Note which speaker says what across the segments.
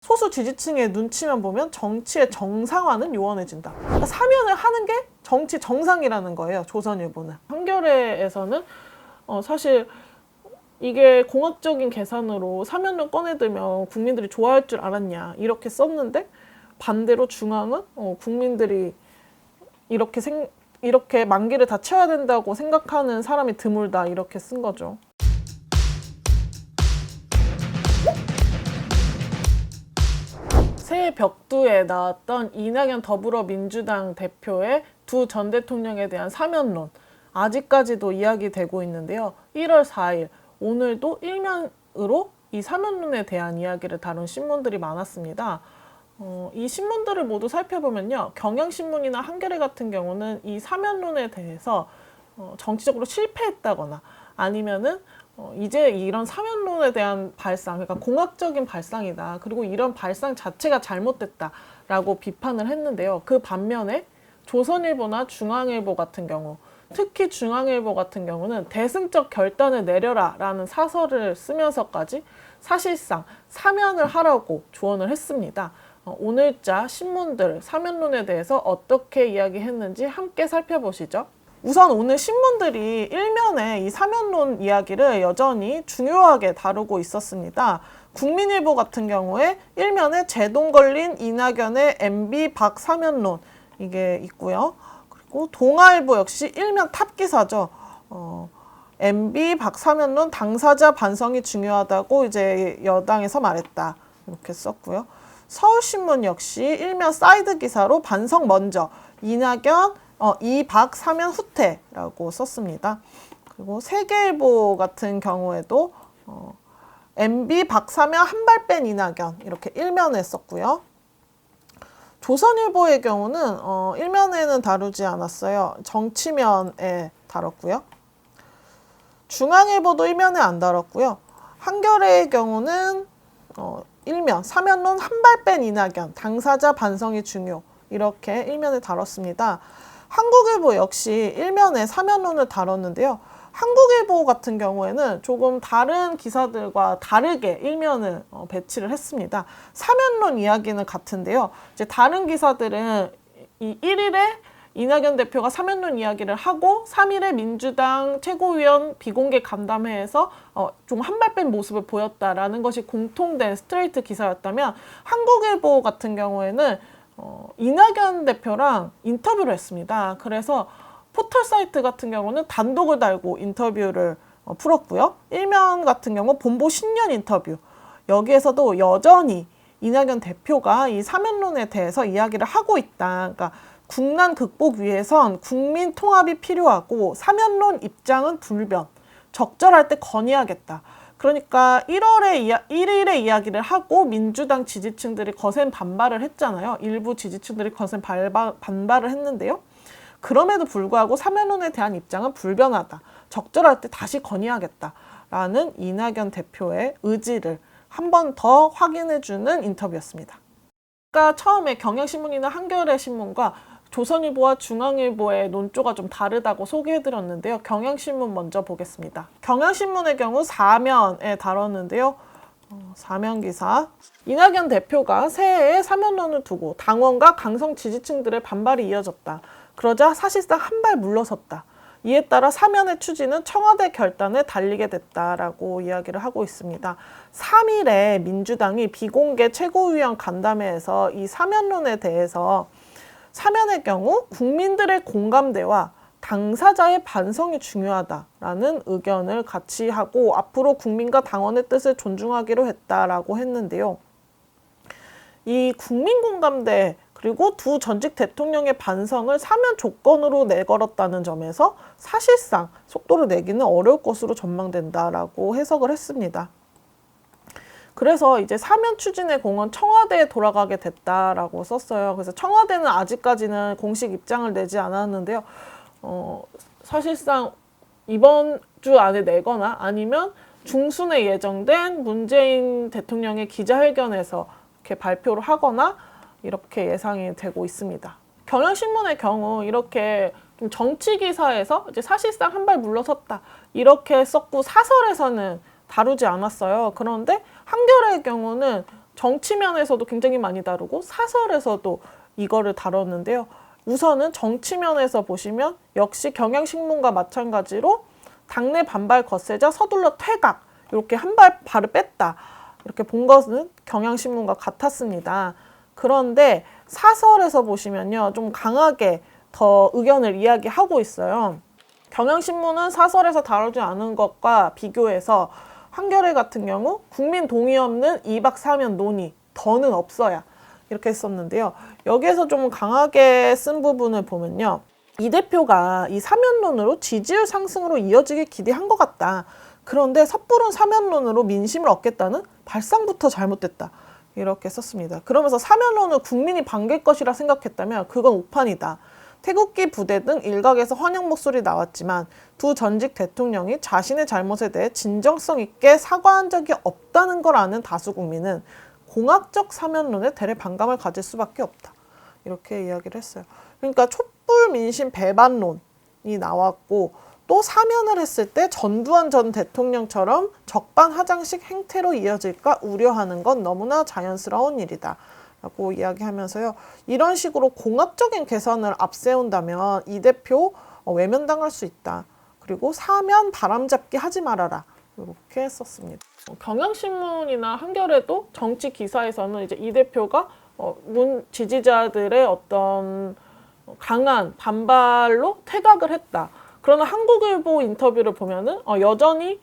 Speaker 1: 소수 지지층의 눈치만 보면 정치의 정상화는 요원해진다. 그러니까 사면을 하는 게 정치 정상이라는 거예요. 조선일보는. 한겨레에서는 사실 이게 공학적인 계산으로 사면론 꺼내들면 국민들이 좋아할 줄 알았냐 이렇게 썼는데, 반대로 중앙은 국민들이 이렇게 만기를 다 채워야 된다고 생각하는 사람이 드물다 이렇게 쓴 거죠. 새해 벽두에 나왔던 이낙연 더불어민주당 대표의 두 전 대통령에 대한 사면론, 아직까지도 이야기되고 있는데요. 1월 4일 오늘도 일면으로 이 사면론에 대한 이야기를 다룬 신문들이 많았습니다. 이 신문들을 모두 살펴보면요, 경향신문이나 한겨레 같은 경우는 이 사면론에 대해서 정치적으로 실패했다거나 아니면은 이제 이런 사면론에 대한 발상, 그러니까 공학적인 발상이다, 그리고 이런 발상 자체가 잘못됐다라고 비판을 했는데요. 그 반면에 조선일보나 중앙일보 같은 경우, 특히 중앙일보 같은 경우는 대승적 결단을 내려라 라는 사설을 쓰면서까지 사실상 사면을 하라고 조언을 했습니다. 오늘자 신문들 사면론에 대해서 어떻게 이야기했는지 함께 살펴보시죠. 우선 오늘 신문들이 일면에 이 사면론 이야기를 여전히 중요하게 다루고 있었습니다. 국민일보 같은 경우에 일면에 제동 걸린 이낙연의 MB 박 사면론 이게 있고요. 그리고 동아일보 역시 일면 탑 기사죠. MB 박 사면론 당사자 반성이 중요하다고 이제 여당에서 말했다 이렇게 썼고요. 서울신문 역시 일면 사이드 기사로 반성 먼저, 이낙연 이박 사면 후퇴라고 썼습니다. 그리고 세계일보 같은 경우에도 MB 박 사면 한 발 뺀 이낙연 이렇게 일면에 썼고요. 조선일보의 경우는 일면에는 다루지 않았어요. 정치면에 다뤘고요. 중앙일보도 일면에 안 다뤘고요. 한겨레의 경우는 일면, 사면론 한 발 뺀 이낙연, 당사자 반성이 중요 이렇게 일면에 다뤘습니다. 한국일보 역시 일면에 사면론을 다뤘는데요. 한국일보 같은 경우에는 조금 다른 기사들과 다르게 일면을 배치를 했습니다. 사면론 이야기는 같은데요. 이제 다른 기사들은 이 1일에 이낙연 대표가 사면론 이야기를 하고 3일에 민주당 최고위원 비공개 간담회에서 좀 한 발 뺀 모습을 보였다라는 것이 공통된 스트레이트 기사였다면, 한국일보 같은 경우에는 이낙연 대표랑 인터뷰를 했습니다. 그래서 포털 사이트 같은 경우는 단독을 달고 인터뷰를 풀었고요. 일면 같은 경우 본보 신년 인터뷰, 여기에서도 여전히 이낙연 대표가 이 사면론에 대해서 이야기를 하고 있다. 그러니까 국난 극복 위해선 국민 통합이 필요하고 사면론 입장은 불변, 적절할 때 건의하겠다. 그러니까 1일에 이야기를 하고 민주당 지지층들이 거센 반발을 했잖아요. 일부 지지층들이 거센 반발을 했는데요. 그럼에도 불구하고 사면론에 대한 입장은 불변하다. 적절할 때 다시 건의하겠다라는 이낙연 대표의 의지를 한 번 더 확인해주는 인터뷰였습니다. 아까 처음에 경향신문이나 한겨레 신문과 조선일보와 중앙일보의 논조가 좀 다르다고 소개해드렸는데요. 경향신문 먼저 보겠습니다. 경향신문의 경우 사면에 다뤘는데요. 사면 기사. 이낙연 대표가 새해에 사면론을 두고 당원과 강성 지지층들의 반발이 이어졌다. 그러자 사실상 한 발 물러섰다. 이에 따라 사면의 추진은 청와대 결단에 달리게 됐다라고 이야기를 하고 있습니다. 3일에 민주당이 비공개 최고위원 간담회에서 이 사면론에 대해서 사면의 경우 국민들의 공감대와 당사자의 반성이 중요하다라는 의견을 같이 하고 앞으로 국민과 당원의 뜻을 존중하기로 했다라고 했는데요. 이 국민 공감대 그리고 두 전직 대통령의 반성을 사면 조건으로 내걸었다는 점에서 사실상 속도를 내기는 어려울 것으로 전망된다라고 해석을 했습니다. 그래서 이제 사면 추진의 공은 청와대에 돌아가게 됐다라고 썼어요. 그래서 청와대는 아직까지는 공식 입장을 내지 않았는데요. 사실상 이번 주 안에 내거나 아니면 중순에 예정된 문재인 대통령의 기자회견에서 이렇게 발표를 하거나 이렇게 예상이 되고 있습니다. 경향신문의 경우 이렇게 좀 정치 기사에서 이제 사실상 한 발 물러섰다 이렇게 썼고 사설에서는 다루지 않았어요. 그런데 한겨레의 경우는 정치면에서도 굉장히 많이 다루고 사설에서도 이거를 다뤘는데요. 우선은 정치면에서 보시면 역시 경향신문과 마찬가지로 당내 반발 거세자 서둘러 퇴각, 이렇게 한 발을 뺐다, 이렇게 본 것은 경향신문과 같았습니다. 그런데 사설에서 보시면요, 좀 강하게 더 의견을 이야기하고 있어요. 경향신문은 사설에서 다루지 않은 것과 비교해서 한겨레 같은 경우 국민 동의 없는 2박 3연 논의, 더는 없어야, 이렇게 했었는데요. 여기에서 좀 강하게 쓴 부분을 보면요, 이 대표가 이 사면론으로 지지율 상승으로 이어지길 기대한 것 같다. 그런데 섣부른 사면론으로 민심을 얻겠다는 발상부터 잘못됐다, 이렇게 썼습니다. 그러면서 사면론을 국민이 반길 것이라 생각했다면 그건 오판이다. 태극기 부대 등 일각에서 환영 목소리 나왔지만 두 전직 대통령이 자신의 잘못에 대해 진정성 있게 사과한 적이 없다는 걸 아는 다수 국민은 공학적 사면론에 대래 반감을 가질 수밖에 없다, 이렇게 이야기를 했어요. 그러니까 촛불 민심 배반론이 나왔고, 또 사면을 했을 때 전두환 전 대통령처럼 적반하장식 행태로 이어질까 우려하는 건 너무나 자연스러운 일이다 라고 이야기하면서요, 이런 식으로 공학적인 계산을 앞세운다면 이 대표 외면당할 수 있다. 그리고 사면 바람잡기 하지 말아라, 이렇게 썼습니다. 경향신문이나 한겨레도 정치 기사에서는 이제 이 대표가 문 지지자들의 어떤 강한 반발로 퇴각을 했다. 그러나 한국일보 인터뷰를 보면은 여전히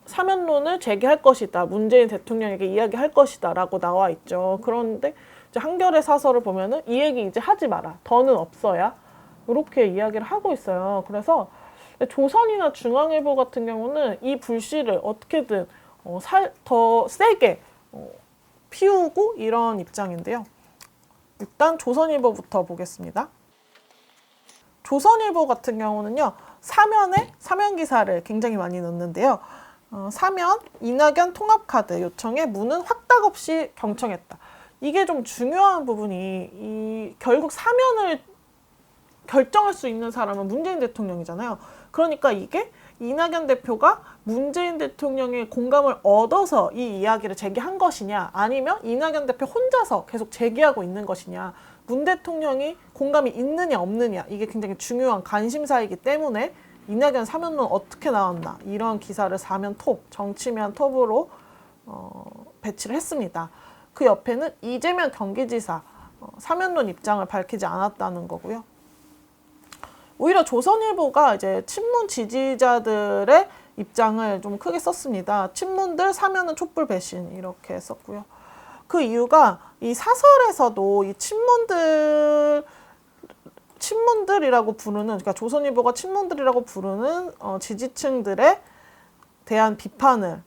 Speaker 1: 사면론을 제기할 것이다, 문재인 대통령에게 이야기할 것이다 라고 나와 있죠. 그런데 이제 한겨레 사설을 보면은 이 얘기 이제 하지 마라, 더는 없어야, 이렇게 이야기를 하고 있어요. 그래서 조선이나 중앙일보 같은 경우는 이 불씨를 어떻게든 더 세게 피우고 이런 입장인데요. 일단 조선일보부터 보겠습니다. 조선일보 같은 경우는요, 사면 기사를 굉장히 많이 넣는데요. 사면, 이낙연 통합카드 요청에 문은 확답 없이 경청했다. 이게 좀 중요한 부분이, 결국 사면을 결정할 수 있는 사람은 문재인 대통령이잖아요. 그러니까 이게 이낙연 대표가 문재인 대통령의 공감을 얻어서 이 이야기를 제기한 것이냐, 아니면 이낙연 대표 혼자서 계속 제기하고 있는 것이냐, 문 대통령이 공감이 있느냐 없느냐, 이게 굉장히 중요한 관심사이기 때문에 이낙연 사면론 어떻게 나왔나, 이런 기사를 사면 톱, 정치면 톱으로 배치를 했습니다. 그 옆에는 이재명 경기지사 사면론 입장을 밝히지 않았다는 거고요. 오히려 조선일보가 이제 친문 지지자들의 입장을 좀 크게 썼습니다. 친문들 사면은 촛불 배신, 이렇게 썼고요. 그 이유가 이 사설에서도 이 친문들이라고 부르는, 그러니까 조선일보가 친문들이라고 부르는 지지층들에 대한 비판을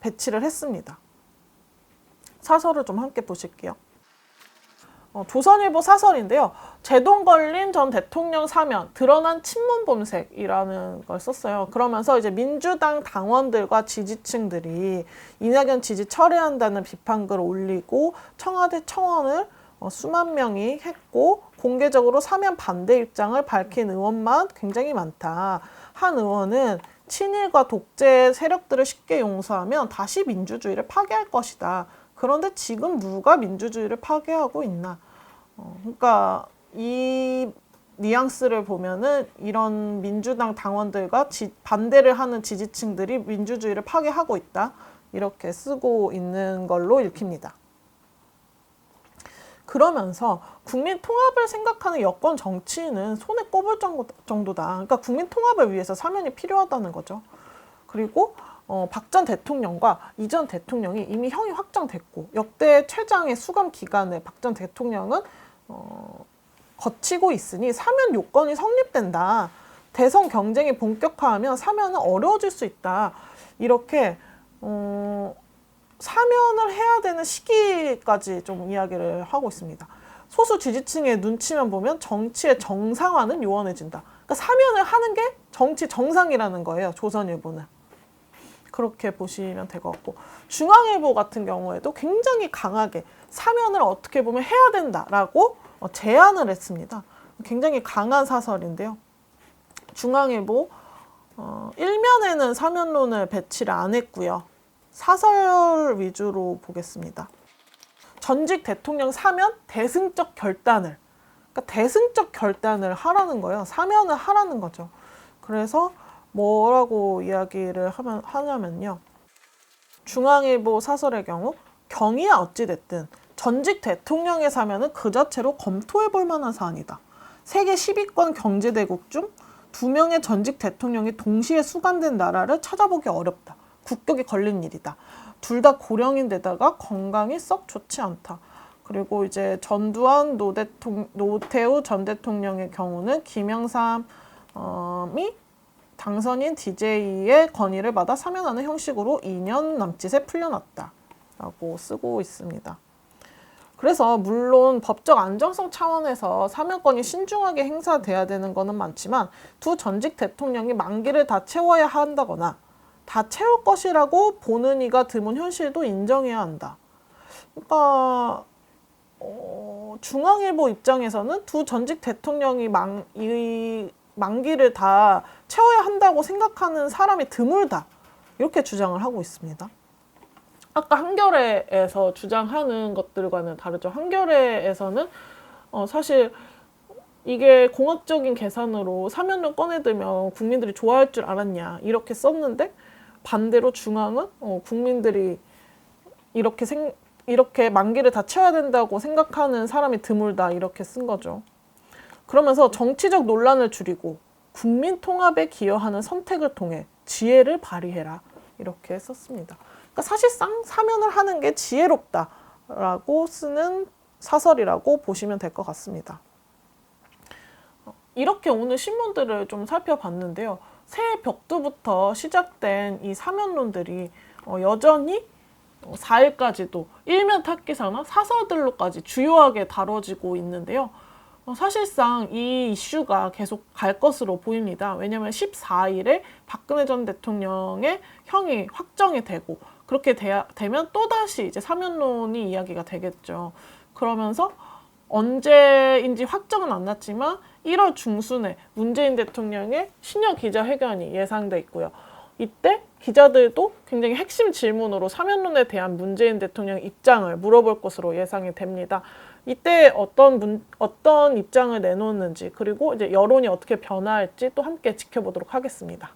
Speaker 1: 배치를 했습니다. 사설을 좀 함께 보실게요. 조선일보 사설인데요. 제동걸린 전 대통령 사면, 드러난 친문 범색이라는 걸 썼어요. 그러면서 이제 민주당 당원들과 지지층들이 이낙연 지지 철회한다는 비판글을 올리고 청와대 청원을 수만 명이 했고, 공개적으로 사면 반대 입장을 밝힌 의원만 굉장히 많다. 한 의원은 친일과 독재 세력들을 쉽게 용서하면 다시 민주주의를 파괴할 것이다. 그런데 지금 누가 민주주의를 파괴하고 있나? 그러니까 이 뉘앙스를 보면은 이런 민주당 당원들과 반대를 하는 지지층들이 민주주의를 파괴하고 있다, 이렇게 쓰고 있는 걸로 읽힙니다. 그러면서 국민 통합을 생각하는 여권 정치인은 손에 꼽을 정도다. 그러니까 국민 통합을 위해서 사면이 필요하다는 거죠. 그리고 박 전 대통령과 이 전 대통령이 이미 형이 확정됐고, 역대 최장의 수감 기간에 박 전 대통령은 거치고 있으니 사면 요건이 성립된다. 대선 경쟁이 본격화하면 사면은 어려워질 수 있다. 이렇게 사면을 해야 되는 시기까지 좀 이야기를 하고 있습니다. 소수 지지층의 눈치만 보면 정치의 정상화는 요원해진다. 그러니까 사면을 하는 게 정치 정상이라는 거예요, 조선일보는. 그렇게 보시면 될 것 같고, 중앙일보 같은 경우에도 굉장히 강하게 사면을 어떻게 보면 해야 된다라고 제안을 했습니다. 굉장히 강한 사설인데요. 중앙일보 1면에는 사면론을 배치를 안 했고요. 사설 위주로 보겠습니다. 전직 대통령 사면 대승적 결단을, 그러니까 대승적 결단을 하라는 거예요. 사면을 하라는 거죠. 그래서 뭐라고 이야기를 하냐면요. 중앙일보 사설의 경우 경위야 어찌됐든 전직 대통령의 사면은 그 자체로 검토해 볼 만한 사안이다. 세계 10위권 경제대국 중 2명의 전직 대통령이 동시에 수감된 나라를 찾아보기 어렵다. 국격이 걸린 일이다. 둘 다 고령인데다가 건강이 썩 좋지 않다. 그리고 이제 전두환 노태우 전 대통령의 경우는 김영삼이 당선인 DJ의 건의를 받아 사면하는 형식으로 2년 남짓에 풀려났다. 라고 쓰고 있습니다. 그래서 물론 법적 안정성 차원에서 사면권이 신중하게 행사돼야 되는 것은 많지만 두 전직 대통령이 만기를 다 채워야 한다거나 다 채울 것이라고 보는 이가 드문 현실도 인정해야 한다. 그러니까 중앙일보 입장에서는 두 전직 대통령이 만기를 다 채워야 한다고 생각하는 사람이 드물다. 이렇게 주장을 하고 있습니다. 아까 한겨레에서 주장하는 것들과는 다르죠. 한겨레에서는 사실 이게 공학적인 계산으로 사면을 꺼내들면 국민들이 좋아할 줄 알았냐 이렇게 썼는데 반대로 중앙은 국민들이 이렇게 만기를 다 채워야 된다고 생각하는 사람이 드물다 이렇게 쓴 거죠. 그러면서 정치적 논란을 줄이고 국민 통합에 기여하는 선택을 통해 지혜를 발휘해라 이렇게 썼습니다. 그러니까 사실상 사면을 하는 게 지혜롭다라고 쓰는 사설이라고 보시면 될 것 같습니다. 이렇게 오늘 신문들을 좀 살펴봤는데요. 새해 벽두부터 시작된 이 사면론들이 여전히 4일까지도 일면 탁기사나 사설들로까지 주요하게 다뤄지고 있는데요. 사실상 이 이슈가 계속 갈 것으로 보입니다. 왜냐하면 14일에 박근혜 전 대통령의 형이 확정이 되고 그렇게 되면 또다시 이제 사면론이 이야기가 되겠죠. 그러면서 언제인지 확정은 안 났지만 1월 중순에 문재인 대통령의 신년 기자회견이 예상돼 있고요. 이때 기자들도 굉장히 핵심 질문으로 사면론에 대한 문재인 대통령 입장을 물어볼 것으로 예상이 됩니다. 이때 어떤 입장을 내놓는지 그리고 이제 여론이 어떻게 변화할지 또 함께 지켜보도록 하겠습니다.